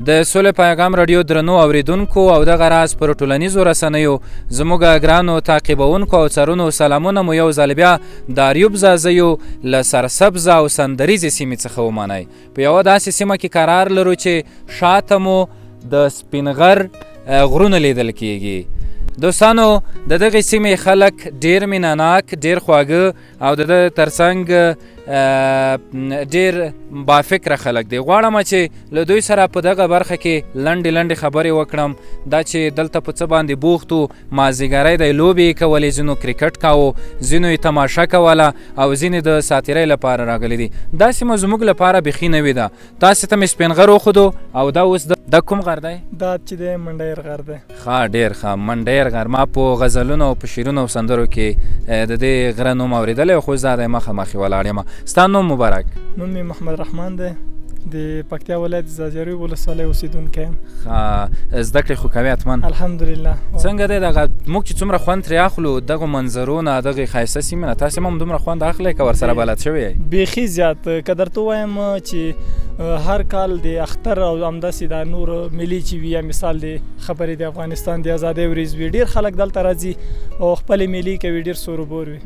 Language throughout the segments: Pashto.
د سولې پیغام رادیو درنو اوریدونکو او دغه راز پر ټولنیزو رسنیو زموږ ګرانو تعقیبونکو او څارونو سلامونه مو یو ځل بیا د ایوب زازیو له سرسبزه او سندریزې سیمې څخه ومنئ. په یوه داسې سیمه کې قرار لرو چې شاته مو د سپینغر غرونه لیدل کیږي. دوستانو د دغې سیمې خلک ډیر مینهناک، ډیر خواږه او د ده ترڅنګ ډیر بافکره خلک دی. غواړم چې له دوی سره په دغه برخه کې لنډې خبرې وکړم. دا چې دلته په څه باندې بوخت وو، مازدیګری دی لوبې یې کولې، ځینو کرکټ کاوه، ځینو یې تماشه کوله او ځینې د ساتیرۍ لپاره راغلي دي. دا سیمه زموږ لپاره بیخي نوې ده. تاسې ته مې سپین غر وښودو او دا اوس دا کوم غر دی؟ دا چې دی منډیر غر دی. ښه، ډېر ښه، منډیر غر. ما په غزلونو او په شعرونو او سندرو کې د دې غره نوم اورېدلی، خو زه د مخامخې ولاړ یم. ستا نوم مبارک؟ نوم مې محمد رحمان دی، د پکتیا ولایت زازیاري ولسوالۍ اوسېدونکی یم. ښه، زده کړې خو کوې حتما؟ الحمدلله. څنګه دی دغه موږ چې څومره خوند ترې اخلو دغو منظرو نه، دغې ښایسته سیمې نه، تاسې هم دومره خوند اخلی که ورسره بلد شوی یې؟ بیخي زیات. که درته ووایم چې هر کال د اختر او همداسې دا نور ملي چې وي، یا مثال د خبرې د افغانستان د ازادۍ ورځ وي، ډېر خلک دلته راځي او خپلې ملي کوي، ډېر سوروبور وي.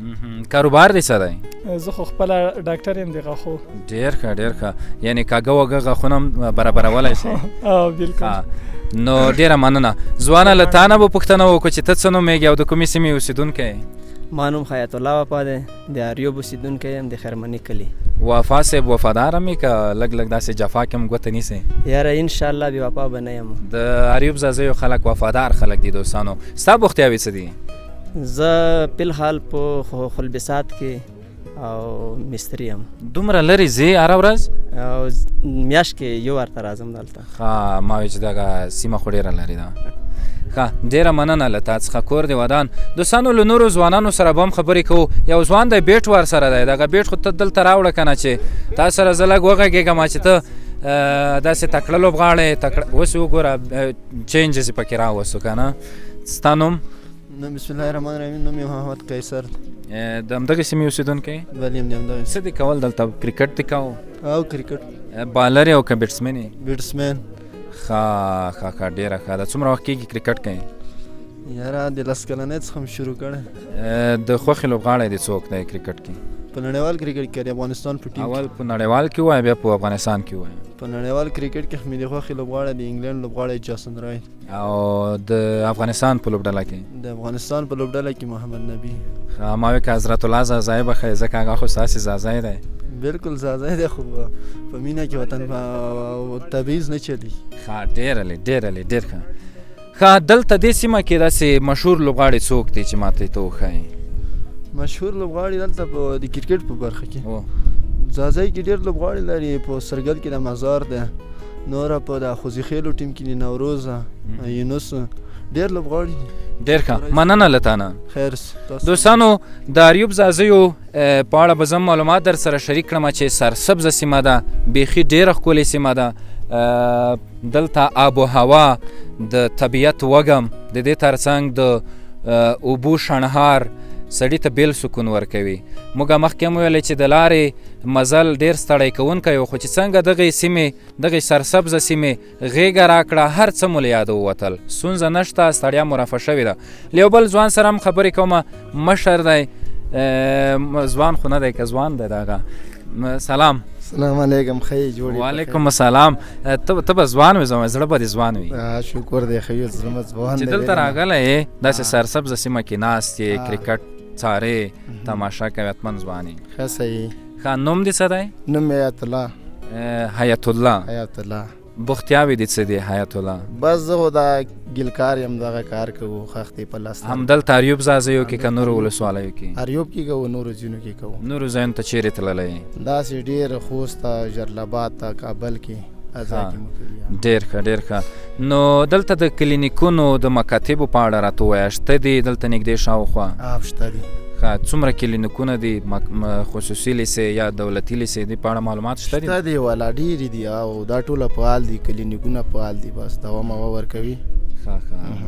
کاروبار دی څه دی؟ زه خو خپله ډاکټر یم د غاښو. ډېر ښه، ډېر ښه. یعنې کاږه وږه غاښونه هم برابرولی شي؟ بالکل. نو ډېره مننه. ځوانه له تا نه به پوښتنه وکړو چې ته څه نومېږې او د کومې سیمې اوسېدونکی یې؟ ما نوم حیات الله وفا دی، د اریوب اوسېدونکی یم، د خیرمنې کلي. وفا صاحب وفادار هم یې که لږ داسې جفا کې هم ګوته نیسې؟ یاره انشاءالله بې وفا به نه یم. د اریوب زازیو خلک وفادار خلک دي. دوستانو ستا بوختیاوې څه دي؟ زه فلحال په خلبسات کې او مستری یم. دومره لرې ځې هره ورځ؟ او میاشت کې یو ورته راځم دلته. ښه، ما وایي چې دغه سیمه خو ډېره لرې ده. ښه، ډېره مننه له تا څخه. کور دې ودان. دوستانو له نورو ځوانانو سره به هم خبرې کوو. یو ځوان دی بیټ ورسره دی. دغه بیټ خو ته دلته راوړه که نه چې تا سره زه لږ وغږېږم چې ته داسې تکړه لوبغاړی اوس وګوره چینجز یې پکې راوستو که نه. ستا نوم؟ بسم الله الرحمن الرحیم. نوم یې محمد قیصر. د همدغې سیمې اوسېدونکی؟ بله یم د همدغې. څه دې کول دلته؟ کرکټ دې کوو؟ او کرکټ. بالر یې او که بیټسمین یې؟ بیټسمین. ښه، ډېره ښه ده. څومره وخت کېږي کرکټ کوې؟ یاره د 10 کلنۍ څخه م شروع کړی. د خوښې لوبغاړی دې څوک دی کرکټ کې؟ په نړیوال کرکټ کې د افغانستان په ټیم. اول په نړیوال کې ووایه بیا په افغانستان کې ووایه. په نړیوال کرکټ کې مې د خوښې لوبغاړی د انګلینډ لوبغاړی جاسن رای. او د افغانستان په لوبډله کې؟ د افغانستان په لوبډله کې محمد نبي. ښه، ما وایي که حضرت الله زازی به ښایي، ځکه هغه خو ستاسې زازی دی. بالکل زازی دی، خو په مینه کې وطن تبعیض نه چلی. ښه، ډېر ښه. ښه، دلته دې سیمه کې داسې مشهور لوبغاړي څوک دی چې ماته یې ته وښایي؟ مشهور لوبغاړي دلته د کرکټ په برخه کې زازی کې ډېر لوبغاړي لري. په سرګل کې د مزار دی، نوره په د خوځیخیلو ټیم کې د نوروز، یونس، ډېر لوبغاړي دي. ډېر ښه، مننه له تا نه. خیر. دوستانو د اریوب زازیو په اړه به زه معلومات در سره شریک کړم چې سرسبزه سیمه ده، بیخي ډېره ښکلې سیمه ده. دلته آب و هوا، د طبیعت وږم، د دې ترڅنګ د اوبو شڼهار سړي ته بیل سکون ورکوي. موږ مخکې هم ویلی چې د لارې مزل ډېر ستړی کوونکی و، خو چې څنګه دغې سیمې، دغې سرسبزه سیمې غېږه راکړه، هر څه مو له یاده ووتل، ستونزه نشته، ستړیا مو رفع شوې ده. له یو بل ځوان سره هم خبرې کومه. مشر دی، ځوان خو نه دی که ځوان دی دغه. سلام. سلام علیکم. ښه جوړ یې؟ وعلیکم السلام. ته به ځوان وې، زړه به دې ځوان وي. شکر دی، ښه یو زړه مې ځوان دی. چې دلته راغلی یې داسې سرسبزه سیمه کې ناست یې، کرکټ څارې، تماشه کوې، حتما ځوان یې. ښه صحیح. ښه، نوم دې څه دی؟ نوم حیات الله. حیات الله. حیات الله. بوختیاوې دې څه دي حیات الله؟ بس زه خو دا ګلکار یم، دغه کار کوو، خښتې په لاس. همدلته اریوب زازیو کې که نورو ولسوالیو کې؟ اریوب کې کوو، نورو ځینو کې کوو. نورو ځایونو ته چیرې تللی یې؟ داسې ډېر خوست ته، جلالاباد ته، کابل کې، ځای کې مو کړي. ډېر ښه. نو دلته د کلینیکونو د مکاتبو په اړه راته ووایه، شته دي دلته نږدې شاوخوا؟ شته دي. څومره کلینیکونه دي، خصوصي لیسې یا دولتي لیسې دي، په اړه معلومات شته دي؟ شته دي والا، ډېرې دي او دا ټوله فعال دي، کلینیکونه فعال دي، بس دوا موا ورکوي.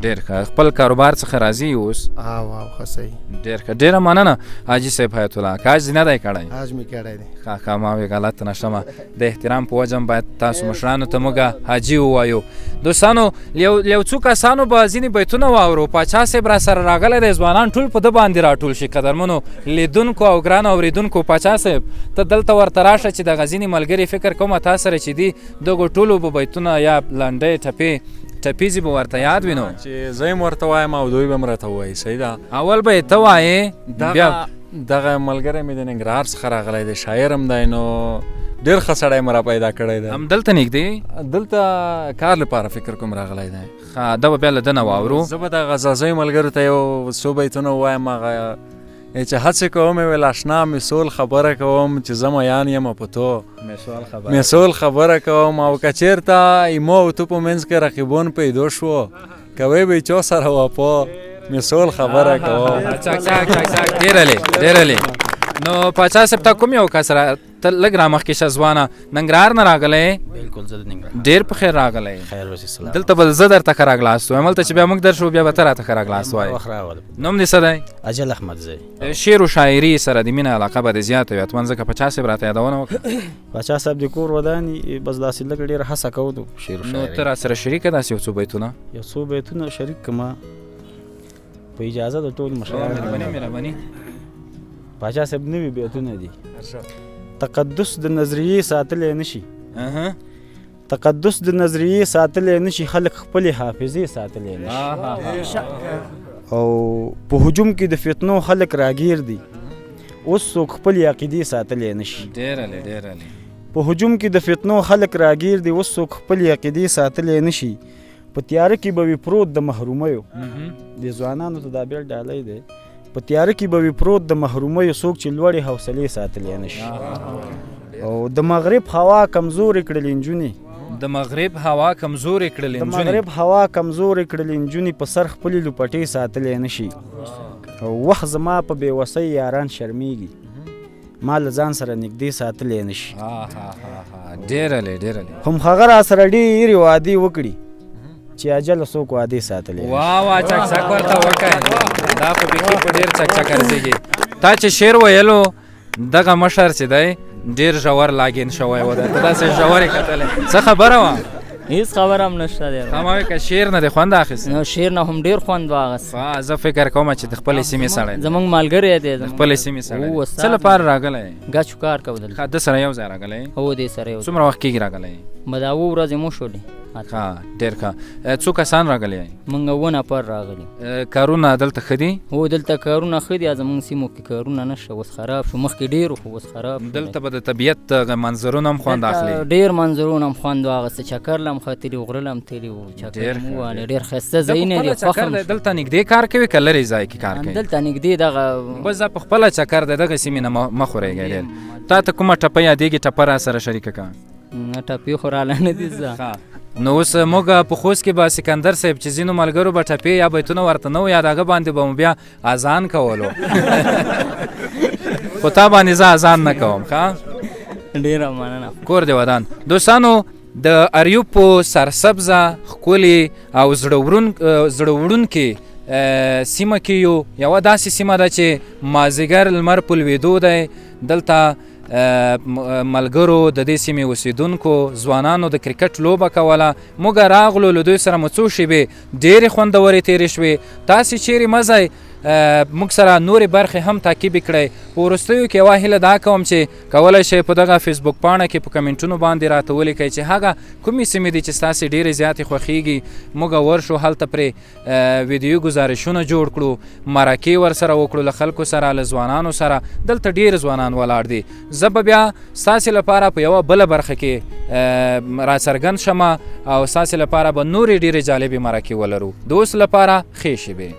ډېر ښه. خپل کاروبار څخه راضي اوس؟ واو ښه صحیح. ډېر ښه. ډېره مننه حاجي صاحب حیات الله. کاج دې نه دی کړی؟ کاج مې کړی دی. ښه ما وی غلط نه شمه. د احترام په وجه باید تاسو مشرانو ته موږ حاجي ووایو. دوستانو یو څو کسانو به ځینې بیتونه واورو. پاچا صاحب را سره راغلی دی. ځوانان ټول په ده باندې راټول شي. قدرمنو لیدونکو او ګرانو اورېدونکو، پاچا صاحب ته دلته ورته راشه چې دغه ځینې ملګري فکر کومه تا سره چې دي دغو ټولو به بیتونه یا لنډۍ ټپیزې به ورته یاد وي نو چې زه هم ورته وایم او دوی به هم راته ووایي. صحیح ده. اول به یې ته وایې بیا دغه ملګری مې د ننګرهار څخه راغلی دی، شاعر هم دی، نو ډېر ښه سړی مې را پیدا کړی دی. همدلته نږدې دلته کار لپاره فکر کوم راغلی دی. ښه دا به بیا له ده نه واورو. زه به د غزازیو ملګرو ته یو څو بیتونه ووایم. هغه چې هڅې کوم ویل اشنا مثول خبره کوم چې زه میان یم په تو مثول خبره کوم او که چېرته ایمو او تو په منځ کې رقیبون پیدا شو کوی به چا سره واپا مثول خبره کوم. ډېرلې نو پاچا صاحب ته کوم یو کس ته لږ رامخکې شه ځوانه ننګرهار نه راغلی؟ بالکل زه د ننګرهار. ډېر په خیر راغلی. خیر اوسې سلام. دلته به زه درته ښه راغلاست وایم. هلته چې بیا موږ درشو بیا به ته راته ښه راغلاست وایې. وخت راغلم. نوم دې څه دی؟ اجل احمدزی. شعر و شاعري سره د مینه علاقه به دې زیاته وي اتمن ځکه پاچا صاحب راته یادونه وکړه. پاچا صاحب د کور وداني بس داسې لږ ډېره هڅه کوو د شعر و نو ته شاعري. راسره شریکه داسې یو څو بیتونه؟ یو څو بیتونه شریک کړم په اجازه د ټول مشرانو. مهرباني. پاچا صاحب نوي بیتونه دي. تقدس د نظریې ساتلی نشي. تقدس د نظریې ساتلی نشي، خلک خپلې حافظې ساتلی نشي. او په هجوم کې د فتنو خلک راګیر دي، اوس څوک خپلې عقیدې ساتلی نشي. ډېرلې په هجوم کې د فتنو خلک راګیر دي، اوس څوک خپلې عقیدې ساتلی نشي. په تیاره کې به وي پروت د محرومیو. د ځوانانو ته دا بیل ډالی دی. په تیاره کې به وي پروت د محرومیو، څوک چې لوړې حوصلې ساتلی نشي. او د مغرب هوا کمزورې کړلې نجونې. د مغرب هوا کمزورې کړلې د مغرب هوا کمزورې کړلې نجونې، په سر خپلې لوپټې ساتلی نشي. او وخت زما په بېوسۍ یاران شرمیږي، ما له ځان سره نږدې ساتلی نشي. ډېرلې هم هغه را سره ډېرې وعدې وکړي چې اجل څوک وعدې ساتلی. واه چکچک ورته وکړئ. دا په بیخي په ډېر چکچک ارزېږي. تا چې شعر ویلو دغه مشر چې دی ډېر ژور لاګین شوی و. ته داسې ژورې کتلی څه خبره وه؟ هیڅ خبره هم نشته دی. ما وایي که شعر نه دې خوند اخیست؟ نو شعر نه هم ډېر خوند واخیست. زه فکر کوم چې د خپلې سیمې سړی زموږ ملګری دی. د خپلې سیمې سړی څه لپاره راغلی؟ ګچو کار کوو دلته. ده سره یو ځای راغلی؟ هو دې سره یو ځای. څومره وخت کېږي راغلی؟ به دا 2 ورځې مو شولې. ډېر ښه. څو کسان راغلی؟ موږ 2 نفر راغلي. کارونه دلته ښه دي؟ هو دلته کارونه ښه دي. زموږ سیمو کې کارونه نشته، اوس خراب شو. مخکې ډېر خو اوس خراب. دلته به د طبیعت منظرونه هم خوند اخلي. ډېر منظرونه هم خوند واخیسته. چکر له هم ختلي وو، غره له هم تللي وو. چکر مو وهلی. ډېر ښایسته ځایونه دي، خوښ هم. دلته نږدې کار کوي که لرې ځای کې کار کوي؟ دلته نږدې دغه بس دا په خپله چکر دی، دغه سیمې نه مه خورېږئ ډېر. تا ته کومه ټپه یادېږي؟ ټپه را سره شریکه کړه. ټپې خو راله نه دي زه. نو اوس موږ په خوست کې به سکندر صاحب چې ځینو ملګرو به ټپې یا بیتونه ورته نه و یاد، هغه باندې به مو بیا اذان کولو. خو تا باندې زه اذان نه کوم. ډېره مننه. کور دې ودان. دوستانو د اریوب په سرسبزه ښکلې او زړه وړونکې سیمه کې یوه داسې سیمه ده چې مازدیګر لمر په لوېدو دی. دلته ملګرو د دې سیمې اوسیدونکو ځوانانو د کرکټ لوبه کوله. موږ راغلو، له دوی سره مو څو شېبې ډېرې خوندورې تېرې شوې. تاسې چیرې مه ځئ، موږ سره نورې برخې هم تعقیب کړئ. په وروستیو کې یوه هیله دا کوم چې کولی شئ په دغه فیسبوک پاڼه کې په کمنټونو باندې راته ولیکئ چې هغه کومې سیمې دي چې ستاسې ډېرې زیاتې خوښیږي. موږ ورشو هلته پرې ویډیو ګزارشونه جوړ کړو، مرکې ورسره وکړو له خلکو سره، له ځوانانو سره. دلته ډېر ځوانان ولاړ دي. زه به بیا ستاسې لپاره په یوه بله برخه کې راڅرګند شم او ستاسې لپاره به نورې ډېرې جالبې مرکې ولرو. د اوس لپاره ښې شېبې.